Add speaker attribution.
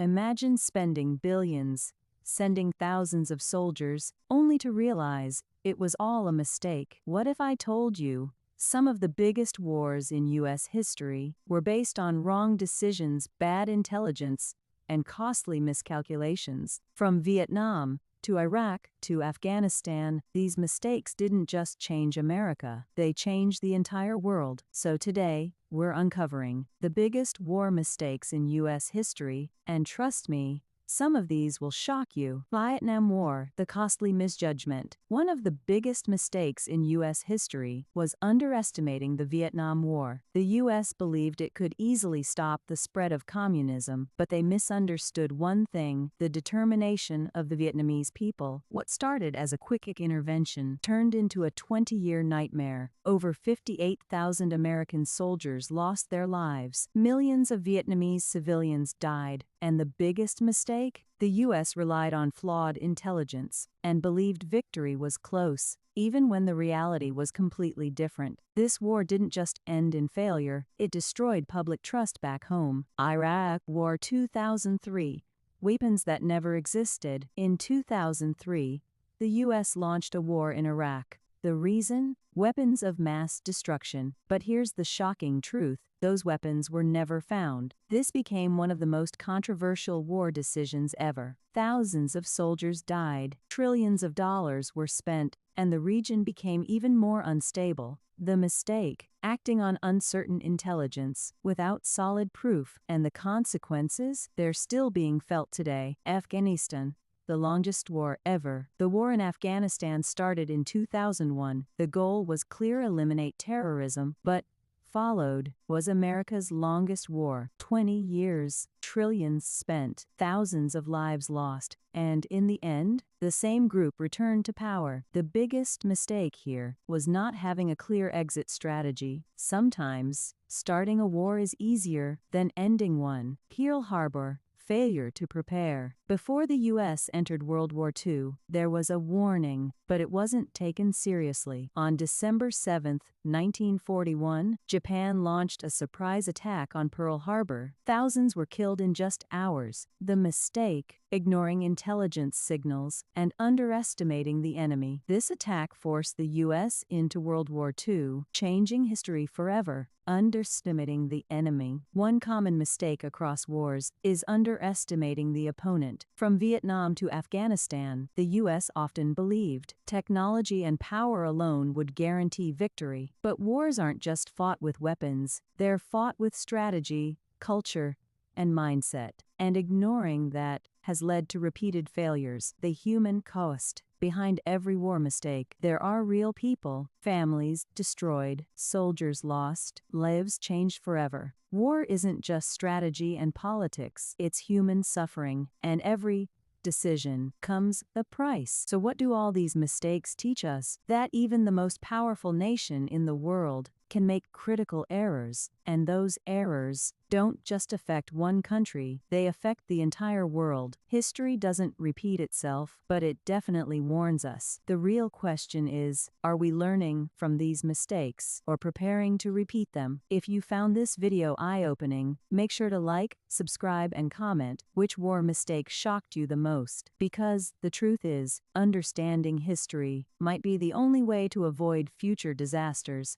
Speaker 1: Imagine spending billions, sending thousands of soldiers, only to realize it was all a mistake. What if I told you some of the biggest wars in U.S. history were based on wrong decisions, bad intelligence, and costly miscalculations? From Vietnam to Iraq to Afghanistan, these mistakes didn't just change America, they changed the entire world. So today, we're uncovering the biggest war mistakes in U.S. history, and trust me, some of these will shock you. Vietnam War, the costly misjudgment. One of the biggest mistakes in U.S. history was underestimating the Vietnam War. The U.S. believed it could easily stop the spread of communism, but they misunderstood one thing: the determination of the Vietnamese people. What started as a quick intervention turned into a 20-year nightmare. Over 58,000 American soldiers lost their lives. Millions of Vietnamese civilians died. And the biggest mistake? The U.S. relied on flawed intelligence and believed victory was close, even when the reality was completely different. This war didn't just end in failure, it destroyed public trust back home. Iraq War 2003. Weapons that never existed. In 2003, the U.S. launched a war in Iraq. The reason? Weapons of mass destruction. But here's the shocking truth: those weapons were never found. This became one of the most controversial war decisions ever. Thousands of soldiers died, trillions of dollars were spent, and the region became even more unstable. The mistake: acting on uncertain intelligence, without solid proof. And the consequences? They're still being felt today. Afghanistan, the longest war ever. The war in Afghanistan started in 2001. The goal was clear: eliminate terrorism, but followed was America's longest war. 20 years, trillions spent, thousands of lives lost, and in the end, the same group returned to power. The biggest mistake here was not having a clear exit strategy. Sometimes, starting a war is easier than ending one. Pearl Harbor. Failure to prepare. Before the U.S. entered World War II, there was a warning, but it wasn't taken seriously. On December 7, 1941, Japan launched a surprise attack on Pearl Harbor. Thousands were killed in just hours. The mistake: ignoring intelligence signals and underestimating the enemy. This attack forced the U.S. into World War II, changing history forever. Underestimating the enemy. One common mistake across wars is underestimating the opponent. From Vietnam to Afghanistan, the U.S. often believed technology and power alone would guarantee victory. But wars aren't just fought with weapons, they're fought with strategy, culture, and mindset. And ignoring that has led to repeated failures. The human cost. Behind every war mistake, there are real people, families destroyed, soldiers lost, lives changed forever. War isn't just strategy and politics, it's human suffering, and every decision comes a price. So what do all these mistakes teach us? That even the most powerful nation in the world can make critical errors, and those errors don't just affect one country, they affect the entire world. History doesn't repeat itself, but it definitely warns us. The real question is, are we learning from these mistakes or preparing to repeat them? If you found this video eye-opening, make sure to like, subscribe, and comment which war mistake shocked you the most. Because the truth is, understanding history might be the only way to avoid future disasters.